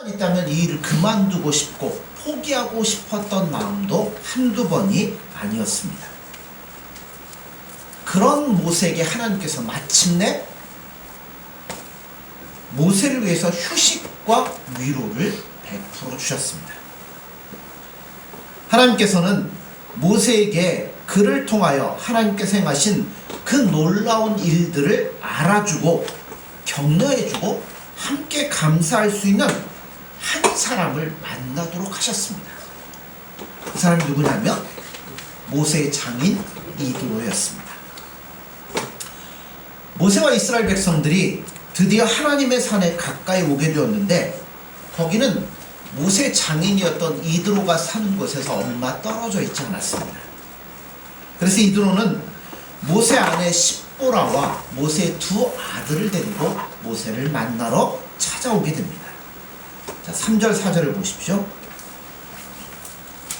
있다면 이 일을 그만두고 싶고 포기하고 싶었던 마음도 한두 번이 아니었습니다. 그런 모세에게 하나님께서 마침내 모세를 위해서 휴식과 위로를 베풀어 주셨습니다. 하나님께서는 모세에게 그를 통하여 하나님께서 행하신 그 놀라운 일들을 알아주고 격려해주고 함께 감사할 수 있는 한 사람을 만나도록 하셨습니다. 그 사람이 누구냐면 모세의 장인 이드로였습니다. 모세와 이스라엘 백성들이 드디어 하나님의 산에 가까이 오게 되었는데 거기는 모세 장인이었던 이드로가 사는 곳에서 얼마 떨어져 있지 않았습니다. 그래서 이드로는 모세 아내 십보라와 모세의 두 아들을 데리고 모세를 만나러 찾아오게 됩니다. 자, 3절 4절을 보십시오.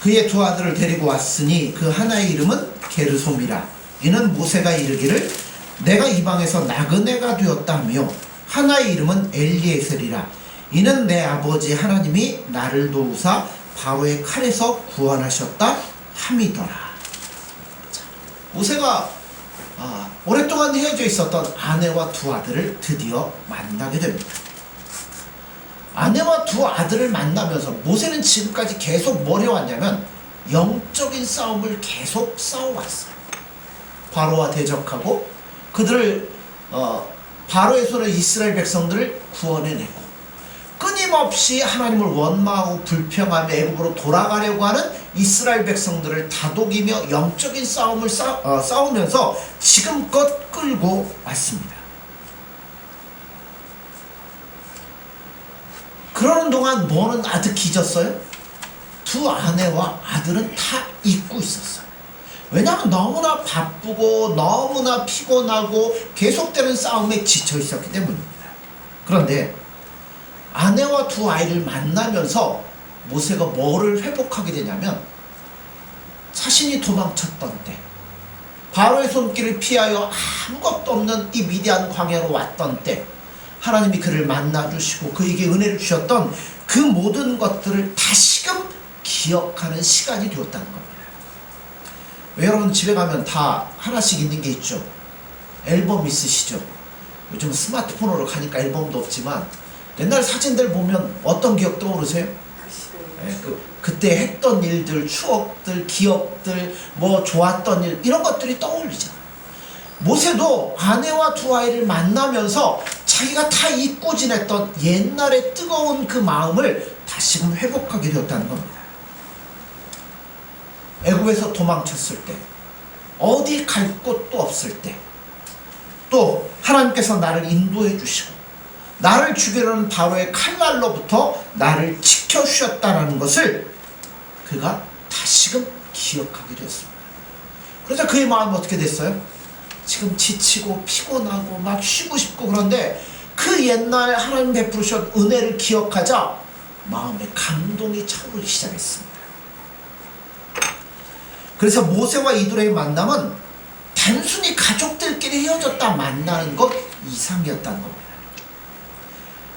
그의 두 아들을 데리고 왔으니 그 하나의 이름은 게르솜이라. 이는 모세가 이르기를 내가 이방에서 나그네가 되었다며 하나의 이름은 엘리에셀이라. 이는 내 아버지 하나님이 나를 도우사 바로의 칼에서 구원하셨다 함이더라. 자, 모세가 오랫동안 헤어져 있었던 아내와 두 아들을 드디어 만나게 됩니다. 아내와 두 아들을 만나면서 모세는 지금까지 계속 뭘 해왔냐면 영적인 싸움을 계속 싸워왔어요. 바로와 대적하고 그들을 바로의 손에 이스라엘 백성들을 구원해내고 끊임없이 하나님을 원망하고 불평하며 애굽으로 돌아가려고 하는 이스라엘 백성들을 다독이며 영적인 싸움을 싸우면서 지금껏 끌고 왔습니다. 그러는 동안 뭐는 아득해졌어요? 두 아내와 아들은 다 잊고 있었어요. 왜냐하면 너무나 바쁘고 너무나 피곤하고 계속되는 싸움에 지쳐 있었기 때문입니다. 그런데 아내와 두 아이를 만나면서 모세가 뭐를 회복하게 되냐면 자신이 도망쳤던 때 바로의 손길을 피하여 아무것도 없는 이 미디안 광야로 왔던 때 하나님이 그를 만나주시고 그에게 은혜를 주셨던 그 모든 것들을 다시금 기억하는 시간이 되었다는 겁니다. 왜 여러분 집에 가면 다 하나씩 있는 게 있죠. 앨범 있으시죠. 요즘 스마트폰으로 가니까 앨범도 없지만 옛날 사진들 보면 어떤 기억 떠오르세요? 그때 했던 일들, 추억들, 기억들, 뭐 좋았던 일 이런 것들이 떠올리잖아요. 모세도 아내와 두 아이를 만나면서 자기가 다 잊고 지냈던 옛날의 뜨거운 그 마음을 다시금 회복하게 되었다는 겁니다. 애굽에서 도망쳤을 때, 어디 갈 곳도 없을 때, 또 하나님께서 나를 인도해 주시고 나를 죽이려는 바로의 칼날로부터 나를 지켜주셨다는 것을 그가 다시금 기억하게 되었습니다. 그러자 그의 마음이 어떻게 됐어요? 지금 지치고 피곤하고 막 쉬고 싶고 그런데 그 옛날 하나님 베푸셨던 은혜를 기억하자 마음에 감동이 차오르기 시작했습니다. 그래서 모세와 이드로의 만남은 단순히 가족들끼리 헤어졌다 만나는 것 이상이었다는 겁니다.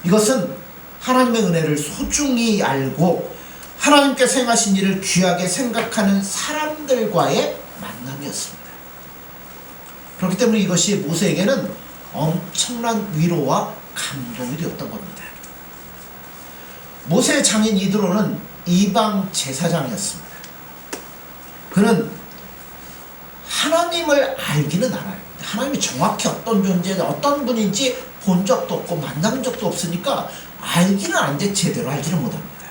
이것은 하나님의 은혜를 소중히 알고 하나님께서 행하신 일을 귀하게 생각하는 사람들과의 만남이었습니다. 그렇기 때문에 이것이 모세에게는 엄청난 위로와 감동이 되었던 겁니다. 모세의 장인 이드로는 이방 제사장이었습니다. 그는 하나님을 알기는 알아요. 하나님이 정확히 어떤 존재, 어떤 분인지 본 적도 없고 만난 적도 없으니까 알기는 아는데 제대로 알지는 못합니다.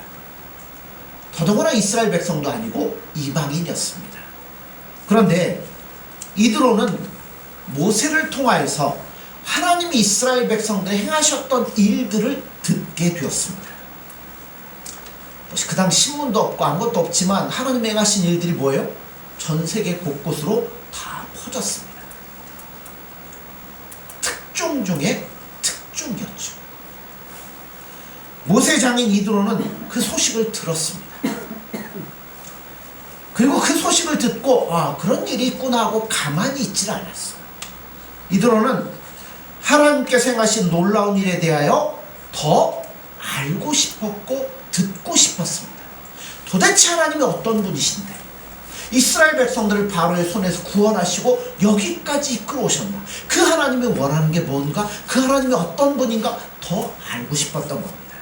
더더구나 이스라엘 백성도 아니고 이방인이었습니다. 그런데 이드로는 모세를 통하여서 하나님이 이스라엘 백성들이 행하셨던 일들을 듣게 되었습니다. 그 당시 신문도 없고 아무것도 없지만 하나님이 행하신 일들이 뭐예요? 전 세계 곳곳으로 다 퍼졌습니다. 특종 중에 특종이었죠. 모세 장인 이드로는 그 소식을 들었습니다. 그리고 그 소식을 듣고 그런 일이 있구나 하고 가만히 있질 않았어요. 이드로는 하나님께서 행하신 놀라운 일에 대하여 더 알고 싶었고 듣고 싶었습니다. 도대체 하나님이 어떤 분이신데 이스라엘 백성들을 바로의 손에서 구원하시고 여기까지 이끌어 오셨나? 그 하나님이 원하는 게 뭔가? 그 하나님이 어떤 분인가? 더 알고 싶었던 겁니다.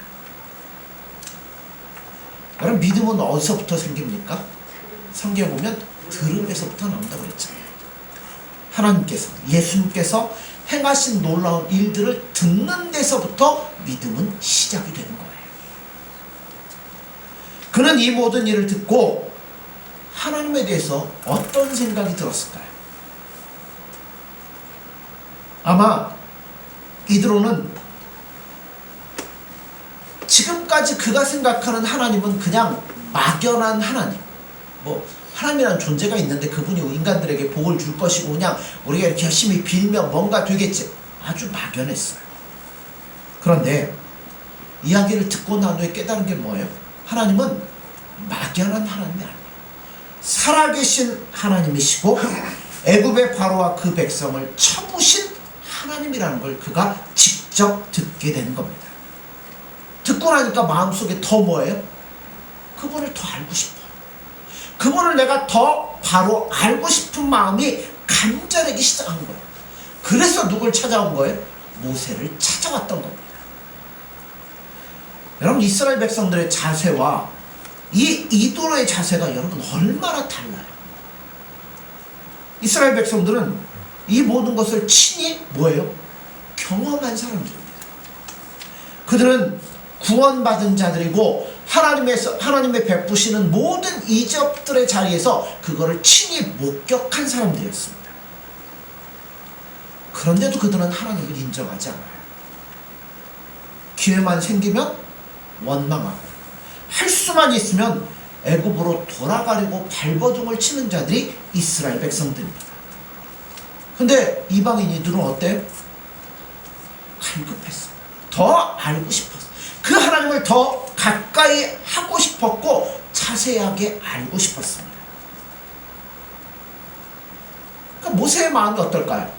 여러분, 믿음은 어디서부터 생깁니까? 성경에 보면 들음에서부터 나온다고 그랬잖아요. 하나님께서, 예수님께서 행하신 놀라운 일들을 듣는 데서부터 믿음은 시작이 되는 거예요. 그는 이 모든 일을 듣고 하나님에 대해서 어떤 생각이 들었을까요? 아마 이드로는 지금까지 그가 생각하는 하나님은 그냥 막연한 하나님, 하나님이라는 존재가 있는데 그분이 인간들에게 복을 줄 것이고 그냥 우리가 이렇게 열심히 빌면 뭔가 되겠지, 아주 막연했어요. 그런데 이야기를 듣고 난 후에 깨달은 게 뭐예요? 하나님은 막연한 하나님이 아니에요. 살아계신 하나님이시고 애굽의 바로와 그 백성을 쳐부신 하나님이라는 걸 그가 직접 듣게 되는 겁니다. 듣고 나니까 마음속에 더 뭐예요? 그분을 더 알고 싶어. 그분을 내가 더 바로 알고 싶은 마음이 간절하기 시작한 거예요. 그래서 누굴 찾아온 거예요? 모세를 찾아왔던 겁니다. 여러분, 이스라엘 백성들의 자세와 이 이도로의 자세가 여러분 얼마나 달라요. 이스라엘 백성들은 이 모든 것을 친히 뭐예요? 경험한 사람들입니다. 그들은 구원받은 자들이고 하나님의 베푸시는 모든 이적들의 자리에서 그거를 친히 목격한 사람들이었습니다. 그런데도 그들은 하나님을 인정하지 않아요. 기회만 생기면 원망하고 할 수만 있으면 애굽으로 돌아가려고 발버둥을 치는 자들이 이스라엘 백성들입니다. 근데 이방인이들은 어때요? 갈급했어. 더 알고 싶었어. 그 하나님을 더 가까이 하고 싶었고 자세하게 알고 싶었습니다. 그러니까 모세의 마음이 어떨까요?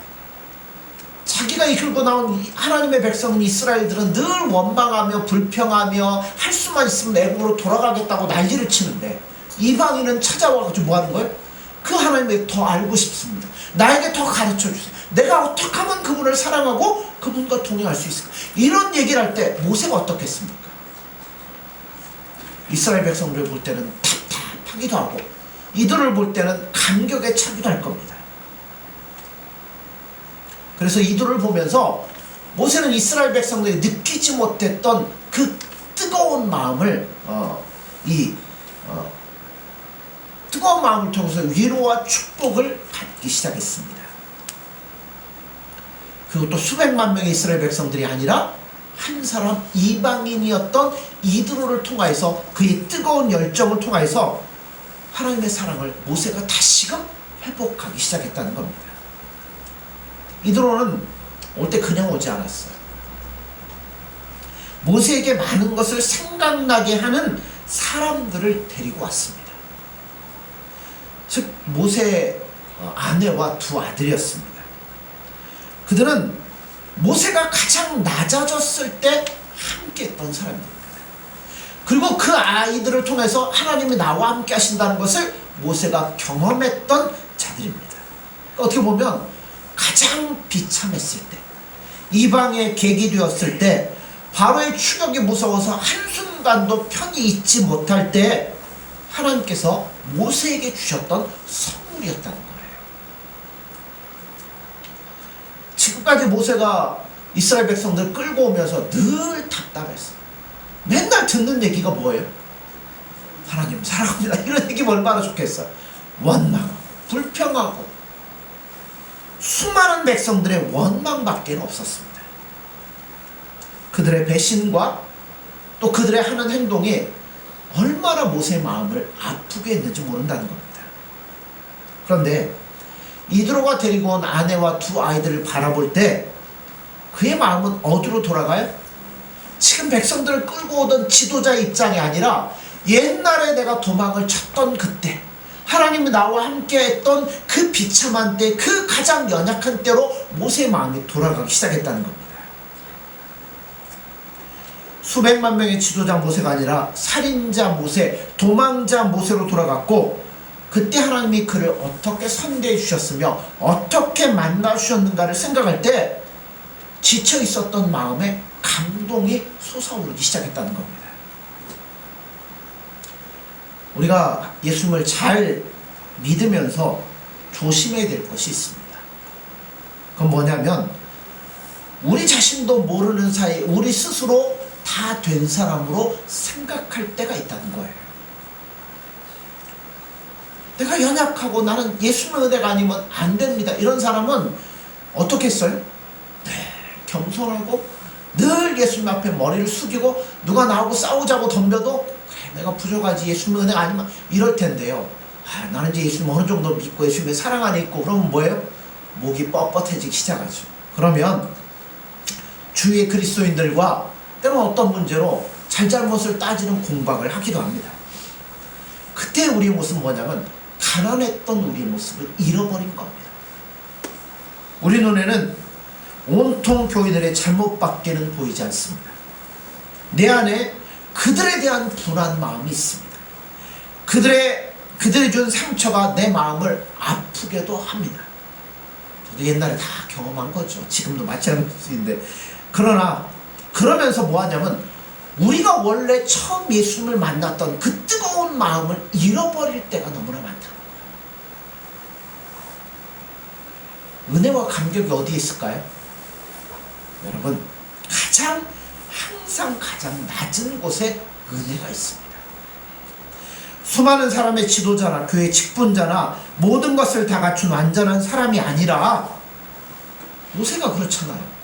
자기가 이끌고 나온 하나님의 백성인 이스라엘들은 늘 원망하며 불평하며 할 수만 있으면 애굽으로 돌아가겠다고 난리를 치는데 이방인은 찾아와가지고 뭐 하는 거예요? 그 하나님을 더 알고 싶습니다. 나에게 더 가르쳐 주세요. 내가 어떻게 하면 그분을 사랑하고 그분과 동행할 수 있을까? 이런 얘기를 할 때 모세가 어떻겠습니까? 이스라엘 백성들을 볼 때는 답답하기도 하고 이들을 볼 때는 감격에 차기도 할 겁니다. 그래서 이들을 보면서 모세는 이스라엘 백성들이 느끼지 못했던 그 뜨거운 마음을 뜨거운 마음을 통해서 위로와 축복을 받기 시작했습니다. 그것도 수백만 명의 이스라엘 백성들이 아니라 한 사람 이방인이었던 이드로를 통하여서 그의 뜨거운 열정을 통하여서 하나님의 사랑을 모세가 다시금 회복하기 시작했다는 겁니다. 이드로는 올 때 그냥 오지 않았어요. 모세에게 많은 것을 생각나게 하는 사람들을 데리고 왔습니다. 즉 모세의 아내와 두 아들이었습니다. 그들은 모세가 가장 낮아졌을 때 함께 했던 사람들입니다. 그리고 그 아이들을 통해서 하나님이 나와 함께 하신다는 것을 모세가 경험했던 자들입니다. 어떻게 보면 가장 비참했을 때, 이방의 객이 되었을 때, 바로의 추격이 무서워서 한순간도 편히 있지 못할 때 하나님께서 모세에게 주셨던 선물이었다는 거예요. 지금까지 모세가 이스라엘 백성들 끌고 오면서 늘 답답했어요. 맨날 듣는 얘기가 뭐예요? 하나님 사랑합니다. 이런 얘기면 얼마나 좋겠어요. 원망하고 불평하고 수많은 백성들의 원망밖에 없었습니다. 그들의 배신과 또 그들의 하는 행동이 얼마나 모세의 마음을 아프게 했는지 모른다는 겁니다. 그런데 이드로가 데리고 온 아내와 두 아이들을 바라볼 때 그의 마음은 어디로 돌아가요? 지금 백성들을 끌고 오던 지도자의 입장이 아니라 옛날에 내가 도망을 쳤던 그때, 하나님이 나와 함께 했던 그 비참한 때, 그 가장 연약한 때로 모세의 마음이 돌아가기 시작했다는 겁니다. 수백만 명의 지도자 모세가 아니라 살인자 모세, 도망자 모세로 돌아갔고, 그때 하나님이 그를 어떻게 선대해 주셨으며 어떻게 만나 주셨는가를 생각할 때 지쳐 있었던 마음에 감동이 솟아오르기 시작했다는 겁니다. 우리가 예수님을 잘 믿으면서 조심해야 될 것이 있습니다. 그건 뭐냐면, 우리 자신도 모르는 사이 우리 스스로 다 된 사람으로 생각할 때가 있다는 거예요. 내가 연약하고 나는 예수님의 은혜가 아니면 안 됩니다, 이런 사람은 어떻게 했어요? 겸손하고 늘 예수님 앞에 머리를 숙이고, 누가 나하고 싸우자고 덤벼도 그래, 내가 부족하지, 예수님의 은혜가 아니면, 이럴 텐데요. 나는 이제 예수님 어느 정도 믿고 예수님의 사랑 안에 있고 그러면 뭐예요? 목이 뻣뻣해지기 시작하죠. 그러면 주위의 그리스도인들과 때로는 어떤 문제로 잘잘못을 따지는 공방을 하기도 합니다. 그때 우리의 모습은 뭐냐면 가난했던 우리의 모습을 잃어버린 겁니다. 우리 눈에는 온통 교인들의 잘못밖에는 보이지 않습니다. 내 안에 그들에 대한 분한 마음이 있습니다. 그들이 준 상처가 내 마음을 아프게도 합니다. 저도 옛날에 다 경험한 거죠. 지금도 마찬가지인데, 그러면서 뭐 하냐면, 우리가 원래 처음 예수님을 만났던 그 뜨거운 마음을 잃어버릴 때가 너무나 많다는 거예요. 은혜와 감격이 어디에 있을까요? 여러분, 항상 가장 낮은 곳에 은혜가 있습니다. 수많은 사람의 지도자나 교회 직분자나 모든 것을 다 갖춘 완전한 사람이 아니라, 모세가 그렇잖아요.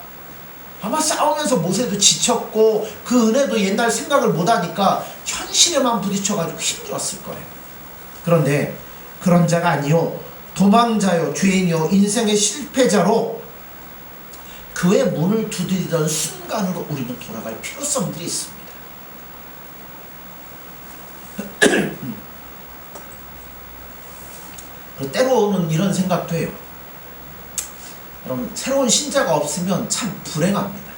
아마 싸우면서 모세도 지쳤고 그 은혜도 옛날 생각을 못하니까 현실에만 부딪혀가지고 힘들었을 거예요. 그런데 그런 자가 아니요, 도망자요, 죄인이요, 인생의 실패자로 그의 문을 두드리던 순간으로 우리는 돌아갈 필요성들이 있습니다. 때로는 이런 생각도 해요. 여러분, 새로운 신자가 없으면 참 불행합니다.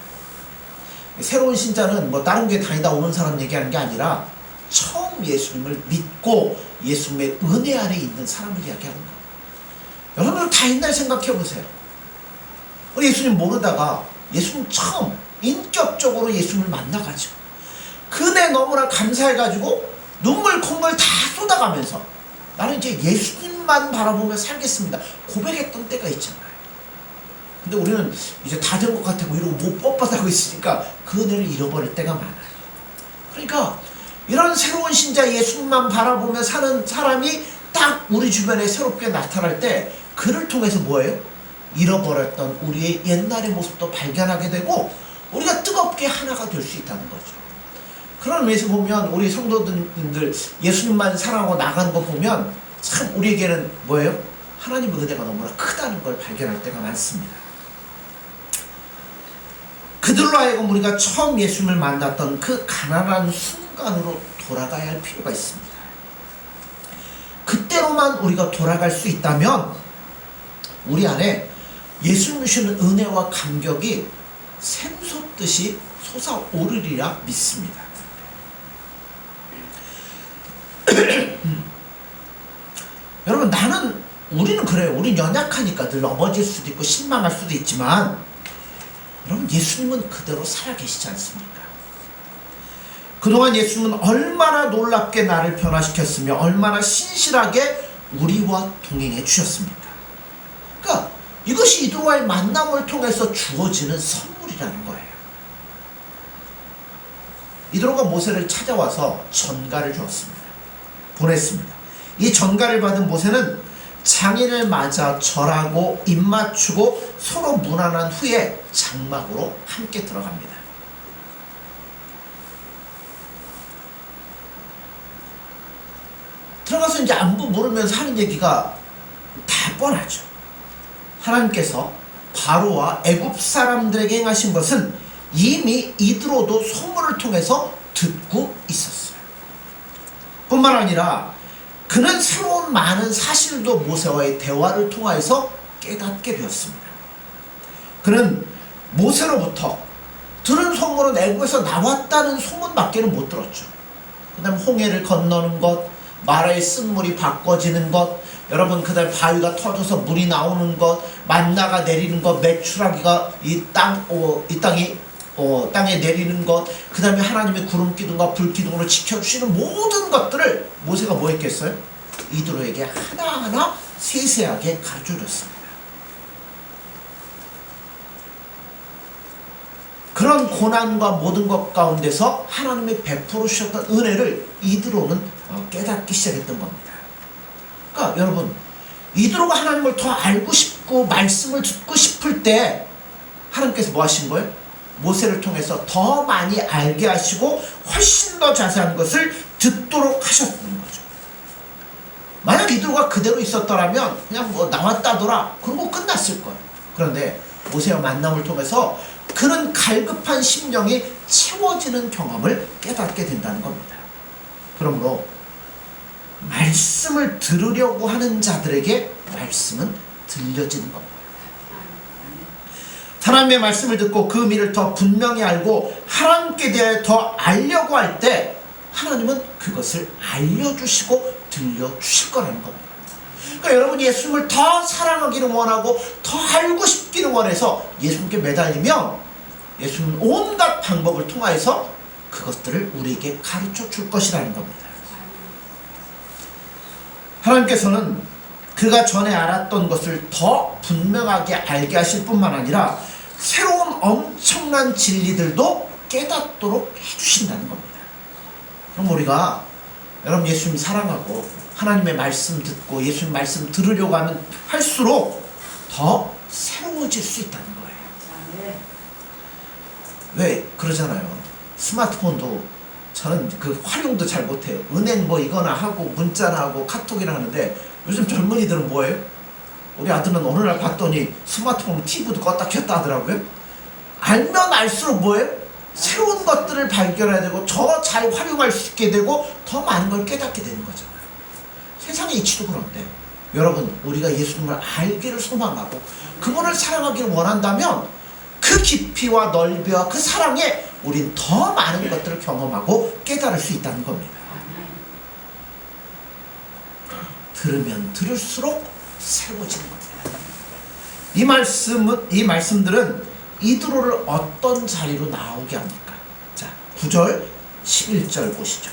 새로운 신자는 뭐 다른 게 다니다 오는 사람 얘기하는 게 아니라 처음 예수님을 믿고 예수님의 은혜 안에 있는 사람을 이야기하는 거예요. 여러분들 다 옛날 생각해 보세요. 예수님 모르다가 예수님 처음 인격적으로 예수님을 만나가지고 그네 너무나 감사해가지고 눈물 콧물 다 쏟아가면서 나는 이제 예수님만 바라보며 살겠습니다 고백했던 때가 있잖아요. 근데 우리는 이제 다 된 것 같고 이러고 못 뻣뻣하고 있으니까 그 은혜를 잃어버릴 때가 많아요. 그러니까 이런 새로운 신자 예수님만 바라보며 사는 사람이 딱 우리 주변에 새롭게 나타날 때 그를 통해서 뭐예요? 잃어버렸던 우리의 옛날의 모습도 발견하게 되고 우리가 뜨겁게 하나가 될 수 있다는 거죠. 그런 의미에서 보면 우리 성도들 예수님만 사랑하고 나가는 거 보면 참 우리에게는 뭐예요? 하나님의 은혜가 너무나 크다는 걸 발견할 때가 많습니다. 그들로 하여금 우리가 처음 예수님을 만났던 그 가난한 순간으로 돌아가야 할 필요가 있습니다. 그때로만 우리가 돌아갈 수 있다면 우리 안에 예수님 주시는 은혜와 감격이 샘솟듯이 솟아오르리라 믿습니다. 여러분, 우리는 그래요. 우린 연약하니까 늘 넘어질 수도 있고 실망할 수도 있지만 여러분, 예수님은 그대로 살아계시지 않습니까? 그동안 예수님은 얼마나 놀랍게 나를 변화시켰으며 얼마나 신실하게 우리와 동행해 주셨습니까? 그러니까 이것이 이들과의 만남을 통해서 주어지는 선물이라는 거예요. 이드로가 모세를 찾아와서 전가를 주었습니다. 보냈습니다. 이 전가를 받은 모세는 장인을 맞아 절하고 입맞추고 서로 문안한 후에 장막으로 함께 들어갑니다. 들어가서 이제 안부 물으면서 하는 얘기가 다 뻔하죠. 하나님께서 바로와 애굽 사람들에게 행하신 것은 이미 이드로도 소문을 통해서 듣고 있었어요. 뿐만 아니라 그는 새로운 많은 사실도 모세와의 대화를 통하여서 깨닫게 되었습니다. 그는 모세로부터 들은 소문은 애굽에서 나왔다는 소문밖에는 못 들었죠. 그 다음 홍해를 건너는 것, 마라의 쓴물이 바꿔지는 것, 여러분 그 다음 바위가 터져서 물이 나오는 것, 만나가 내리는 것, 메추라기가 땅에 내리는 것, 그 다음에 하나님의 구름 기둥과 불 기둥으로 지켜주시는 모든 것들을 모세가 뭐 했겠어요? 이드로에게 하나하나 세세하게 가르쳐줬습니다. 그런 고난과 모든 것 가운데서 하나님이 베풀어 주셨던 은혜를 이드로는 깨닫기 시작했던 겁니다. 그러니까 여러분, 이드로가 하나님을 더 알고 싶고 말씀을 듣고 싶을 때 하나님께서 뭐 하신 거예요? 모세를 통해서 더 많이 알게 하시고 훨씬 더 자세한 것을 듣도록 하셨던 거죠. 만약 이드로가 그대로 있었더라면 그냥 뭐 나왔다더라 그러고 끝났을 거예요. 그런데 모세와 만남을 통해서 그는 갈급한 심령이 채워지는 경험을 깨닫게 된다는 겁니다. 그러므로 말씀을 들으려고 하는 자들에게 말씀은 들려지는 겁니다. 하나님의 말씀을 듣고 그 의미를 더 분명히 알고 하나님께 대해 더 알려고 할 때 하나님은 그것을 알려주시고 들려주실 거라는 겁니다. 그러니까 여러분이 예수님을 더 사랑하기를 원하고 더 알고 싶기를 원해서 예수님께 매달리면 예수님은 온갖 방법을 통하여서 그것들을 우리에게 가르쳐 줄 것이라는 겁니다. 하나님께서는 그가 전에 알았던 것을 더 분명하게 알게 하실 뿐만 아니라 새로운 엄청난 진리들도 깨닫도록 해주신다는 겁니다. 그럼 우리가 여러분 예수님 사랑하고 하나님의 말씀 듣고 예수님 말씀 들으려고 하면 할수록 더 새로워질 수 있다는 거예요. 왜 그러잖아요. 스마트폰도 저는 그 활용도 잘 못해요. 은행 뭐 이거나 하고 문자나 하고 카톡이나 하는데 요즘 젊은이들은 뭐예요? 우리 아들은 어느 날 봤더니 스마트폰 TV도 껐다 켰다 하더라고요. 알면 알수록 뭐예요? 새로운 것들을 발견해야 되고 더 잘 활용할 수 있게 되고 더 많은 걸 깨닫게 되는 거잖아요. 세상의 이치도 그런데 여러분 우리가 예수님을 알기를 소망하고 그분을 사랑하기를 원한다면 그 깊이와 넓이와 그 사랑에 우린 더 많은 것들을 경험하고 깨달을 수 있다는 겁니다. 들으면 들을수록 새로워지는 겁니다. 이 말씀들은 이드로를 어떤 자리로 나오게 합니까? 자, 9절 11절 보시죠.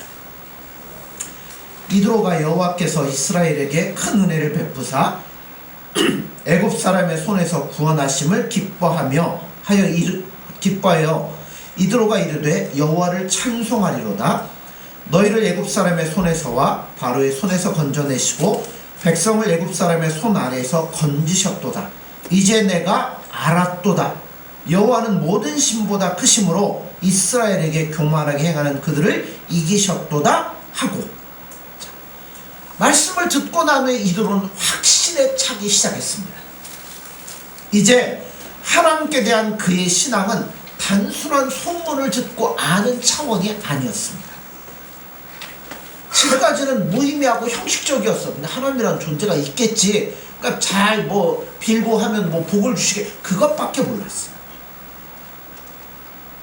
이드로가 여호와께서 이스라엘에게 큰 은혜를 베푸사 애굽 사람의 손에서 구원하심을 기뻐하여 이드로가 이르되 여호와를 찬송하리로다. 너희를 애굽 사람의 손에서와 바로의 손에서 건져내시고 백성을 애굽 사람의 손 아래에서 건지셨도다. 이제 내가 알았도다. 여호와는 모든 신보다 크심으로 이스라엘에게 교만하게 행하는 그들을 이기셨도다 하고, 자, 말씀을 듣고 난 후에 이드로는 확신에 차기 시작했습니다. 이제 하나님께 대한 그의 신앙은 단순한 소문을 듣고 아는 차원이 아니었습니다. 지금까지는 무의미하고 형식적이었어. 근데 하나님이라는 존재가 있겠지. 그러니까 잘 뭐 빌고 하면 뭐 복을 주시게 그것밖에 몰랐어요.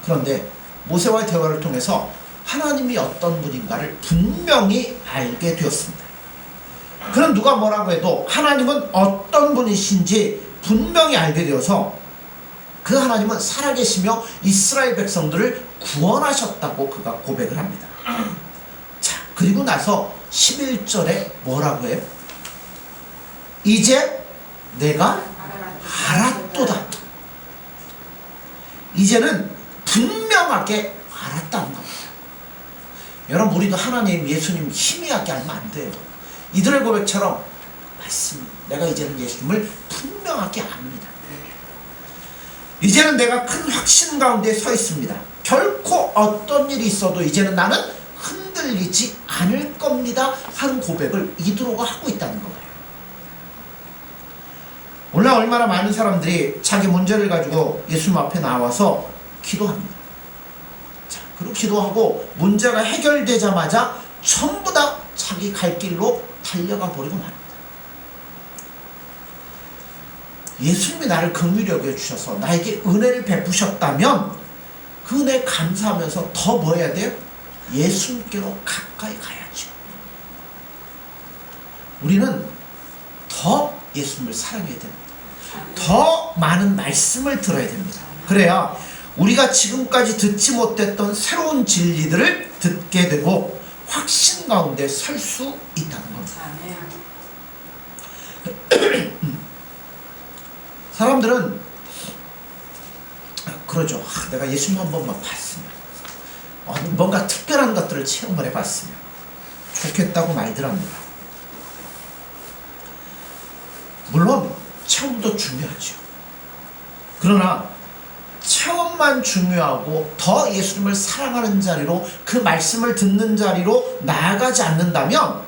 그런데 모세와의 대화를 통해서 하나님이 어떤 분인가를 분명히 알게 되었습니다. 그럼 누가 뭐라고 해도 하나님은 어떤 분이신지 분명히 알게 되어서 그 하나님은 살아계시며 이스라엘 백성들을 구원하셨다고 그가 고백을 합니다. 자, 그리고 나서 11절에 뭐라고 해요? 이제 내가 알았도다. 이제는 분명하게 알았다는 겁니다. 여러분 우리도 하나님 예수님 희미하게 알면 안 돼요. 이들의 고백처럼 맞습니다. 내가 이제는 예수님을 분명하게 압니다. 이제는 내가 큰 확신 가운데 서 있습니다. 결코 어떤 일이 있어도 이제는 나는 흔들리지 않을 겁니다 하는 고백을 이드로가 하고 있다는 거예요. 오늘 얼마나 많은 사람들이 자기 문제를 가지고 예수님 앞에 나와서 기도합니다. 자, 그리고 기도하고 문제가 해결되자마자 전부 다 자기 갈 길로 달려가 버리고 말입니다. 예수님이 나를 긍휼히 여겨 주셔서 나에게 은혜를 베푸셨다면 그 은혜 감사하면서 더 뭐 해야 돼요? 예수님께로 가까이 가야죠. 우리는 더 예수님을 사랑해야 됩니다. 더 많은 말씀을 들어야 됩니다. 그래야 우리가 지금까지 듣지 못했던 새로운 진리들을 듣게 되고 확신 가운데 설 수 있다는 겁니다. 사람들은 그러죠. 내가 예수님 한 번만 봤으면, 뭔가 특별한 것들을 체험을 해봤으면 좋겠다고 말들 합니다. 물론 체험도 중요하죠. 그러나 체험만 중요하고 더 예수님을 사랑하는 자리로, 그 말씀을 듣는 자리로 나아가지 않는다면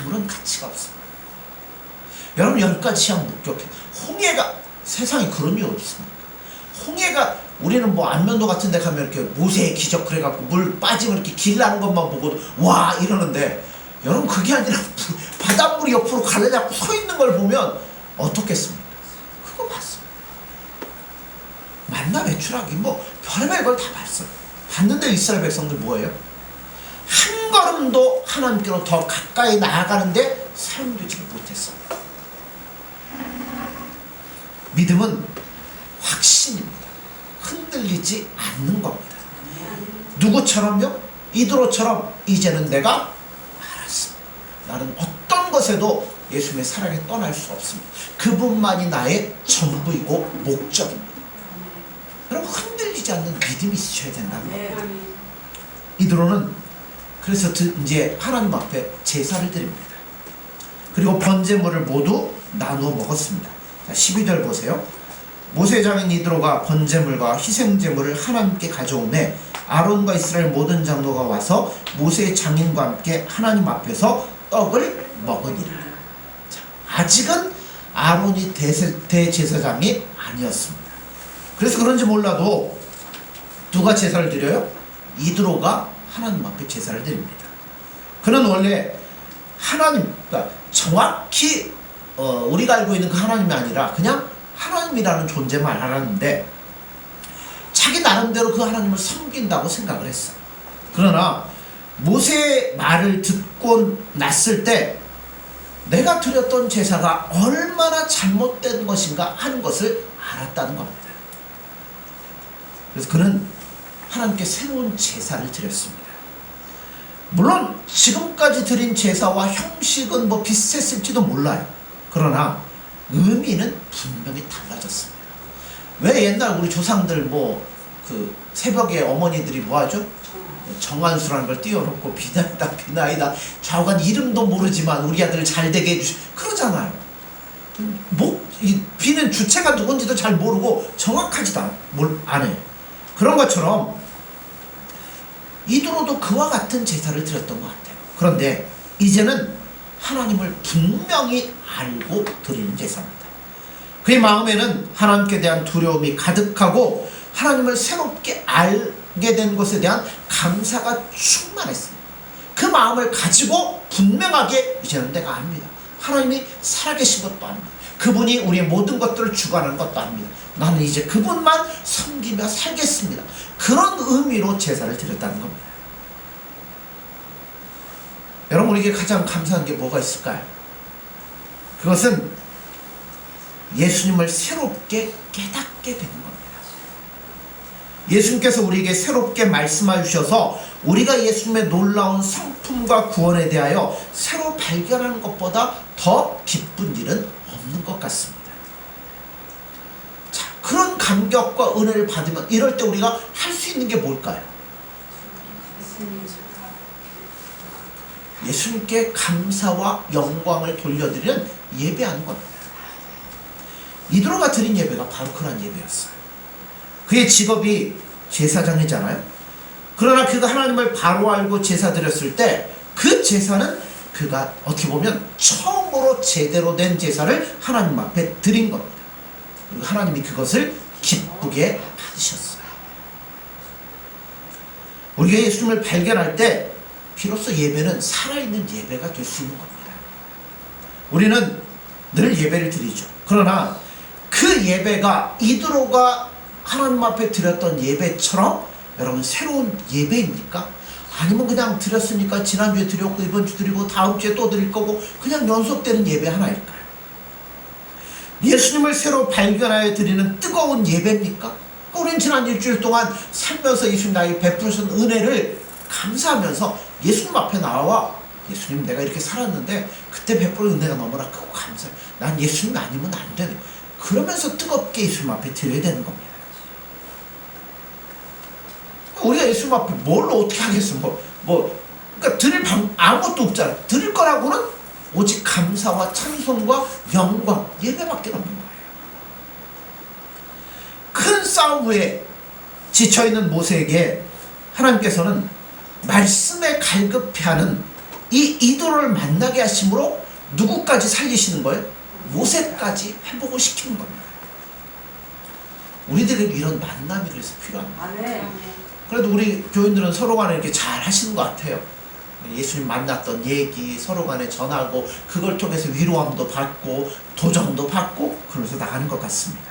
아무런 가치가 없습니다. 여러분 10가지 체험 목격해. 홍해가, 세상에 그런 일 없습니까? 홍해가, 우리는 뭐 안면도 같은 데 가면 이렇게 모세의 기적 그래갖고 물 빠지면 이렇게 길 나는 것만 보고도 와 이러는데, 여러분 그게 아니라 바닷물이 옆으로 가려잡고 서 있는 걸 보면 어떻겠습니까? 그거 봤습니다. 만나 외출하기 뭐 별의별 걸 다 봤어요. 봤는데 이스라엘 백성들 뭐예요? 한 걸음도 하나님께로 더 가까이 나아가는데 사용되지 못했어요. 믿음은 확신입니다. 흔들리지 않는 겁니다. 누구처럼요? 이드로처럼 이제는 내가 알았습니다. 나는 어떤 것에도 예수님의 사랑에 떠날 수 없습니다. 그분만이 나의 전부이고 목적입니다. 여러분 흔들리지 않는 믿음이 있으셔야 된다는 겁니다. 이드로는 그래서 이제 하나님 앞에 제사를 드립니다. 그리고 번제물을 모두 나누어 먹었습니다. 자, 12절 보세요. 모세 장인 이드로가 번제물과 희생제물을 하나님께 가져오매 아론과 이스라엘 모든 장로가 와서 모세의 장인과 함께 하나님 앞에서 떡을 먹으니라. 자, 아직은 아론이 대제사장이 아니었습니다. 그래서 그런지 몰라도 누가 제사를 드려요? 이드로가 하나님 앞에 제사를 드립니다. 그는 원래 하나님, 그러니까 정확히 우리가 알고 있는 그 하나님이 아니라 그냥 하나님이라는 존재만 알았는데 자기 나름대로 그 하나님을 섬긴다고 생각을 했어요. 그러나 모세의 말을 듣고 났을 때 내가 드렸던 제사가 얼마나 잘못된 것인가 하는 것을 알았다는 겁니다. 그래서 그는 하나님께 새로운 제사를 드렸습니다. 물론 지금까지 드린 제사와 형식은 뭐 비슷했을지도 몰라요. 그러나 의미는 분명히 달라졌습니다. 왜 옛날 우리 조상들 뭐 그 새벽에 어머니들이 뭐 하죠? 정한수라는 걸 띄워놓고 비나이다 비나이다 좌우간 이름도 모르지만 우리 아들 잘 되게 해주시 그러잖아요. 뭐 이 비는 주체가 누군지도 잘 모르고 정확하지도 안 해요. 그런 것처럼 이드로도 그와 같은 제사를 드렸던 것 같아요. 그런데 이제는 하나님을 분명히 알고 드리는 제사입니다. 그의 마음에는 하나님께 대한 두려움이 가득하고 하나님을 새롭게 알게 된 것에 대한 감사가 충만했습니다. 그 마음을 가지고 분명하게 이제는 내가 압니다. 하나님이 살아계신 것도 압니다. 그분이 우리의 모든 것들을 주관하는 것도 압니다. 나는 이제 그분만 섬기며 살겠습니다. 그런 의미로 제사를 드렸다는 겁니다. 여러분 우리에게 가장 감사한 게 뭐가 있을까요? 그것은 예수님을 새롭게 깨닫게 되는 겁니다. 예수님께서 우리에게 새롭게 말씀해 주셔서 우리가 예수님의 놀라운 성품과 구원에 대하여 새로 발견하는 것보다 더 기쁜 일은 없는 것 같습니다. 자, 그런 감격과 은혜를 받으면 이럴 때 우리가 할 수 있는 게 뭘까요? 예수님께 감사와 영광을 돌려드리는 예배하는 겁니다. 이드로가 드린 예배가 바로 그런 예배였어요. 그의 직업이 제사장이잖아요. 그러나 그가 하나님을 바로 알고 제사 드렸을 때 그 제사는 그가 어떻게 보면 처음으로 제대로 된 제사를 하나님 앞에 드린 겁니다. 그리고 하나님이 그것을 기쁘게 받으셨어요. 우리가 예수님을 발견할 때 비로소 예배는 살아있는 예배가 될 수 있는 겁니다. 우리는 늘 예배를 드리죠. 그러나 그 예배가 이드로가 하나님 앞에 드렸던 예배처럼 여러분 새로운 예배입니까? 아니면 그냥 드렸으니까 지난주에 드렸고 이번 주 드리고 다음 주에 또 드릴 거고 그냥 연속되는 예배 하나일까요? 예수님을 새로 발견하여 드리는 뜨거운 예배입니까? 우리는 지난 일주일 동안 살면서 예수님 나에게 베푸신 은혜를 감사하면서 예수님 앞에 나와 예수님 내가 이렇게 살았는데 그때 베푸는 은혜가 너무나 크고 감사해. 난 예수님 아니면 안 되네. 그러면서 뜨겁게 예수님 앞에 드려야 되는 겁니다. 우리가 예수님 앞에 뭘 어떻게 하겠어? 그러니까 드릴 아무것도 없잖아. 드릴 거라고는 오직 감사와 찬송과 영광, 예배밖에 없는 거예요. 큰 싸움 후에 지쳐있는 모세에게 하나님께서는 말씀에 갈급해하는 이 이도를 만나게 하심으로 누구까지 살리시는 거예요? 모세까지 회복을 시키는 겁니다. 우리들에게 이런 만남이 그래서 필요합니다. 그래도 우리 교인들은 서로 간에 이렇게 잘 하시는 것 같아요. 예수님 만났던 얘기 서로 간에 전하고 그걸 통해서 위로함도 받고 도전도 받고 그러면서 나가는 것 같습니다.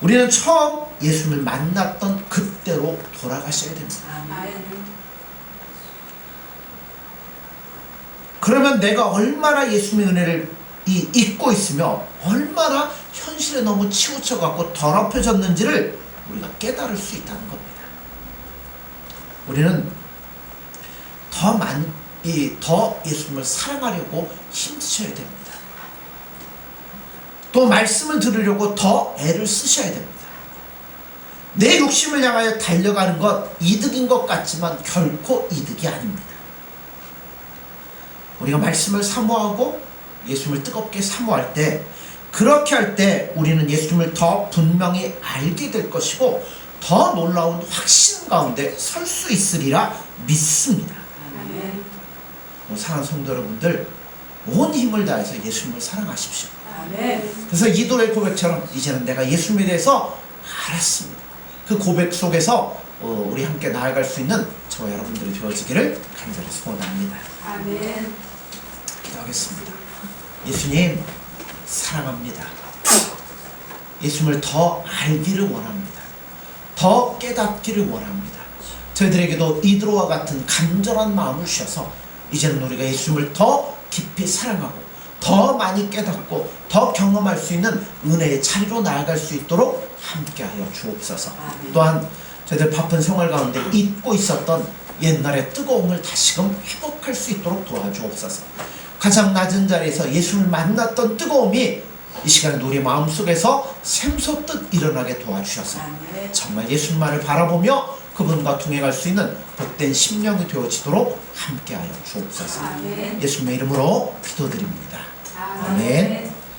우리는 처음 예수님을 만났던 그때로 돌아가셔야 됩니다. 그러면 내가 얼마나 예수님의 은혜를 잊고 있으며 얼마나 현실에 너무 치우쳐갖고 더럽혀졌는지를 우리가 깨달을 수 있다는 겁니다. 우리는 더 예수님을 사랑하려고 힘쓰셔야 됩니다. 또 말씀을 들으려고 더 애를 쓰셔야 됩니다. 내 욕심을 향하여 달려가는 것 이득인 것 같지만 결코 이득이 아닙니다. 우리가 말씀을 사모하고 예수님을 뜨겁게 사모할 때 그렇게 할 때 우리는 예수님을 더 분명히 알게 될 것이고 더 놀라운 확신 가운데 설 수 있으리라 믿습니다. 사랑하는 성도 여러분들 온 힘을 다해서 예수님을 사랑하십시오. 그래서 이도의 고백처럼 이제는 내가 예수님에 대해서 알았습니다. 그 고백 속에서 우리 함께 나아갈 수 있는 저와 여러분들이 되어지기를 간절히 소원합니다. 기도하겠습니다. 예수님 사랑합니다. 예수님을 더 알기를 원합니다. 더 깨닫기를 원합니다. 저희들에게도 이드로와 같은 간절한 마음을 주셔서 이제는 우리가 예수님을 더 깊이 사랑하고 더 많이 깨닫고 더 경험할 수 있는 은혜의 자리로 나아갈 수 있도록 함께하여 주옵소서. 또한 저희들 바쁜 생활 가운데 잊고 있었던 옛날의 뜨거움을 다시금 회복할 수 있도록 도와주옵소서. 가장 낮은 자리에서 예수를 만났던 뜨거움이 이 시간에 우리 마음속에서 샘솟듯 일어나게 도와주셔서 정말 예수님만을 바라보며 그분과 동행할 수 있는 복된 심령이 되어지도록 함께하여 주옵소서. 예수님의 이름으로 기도드립니다. 아멘.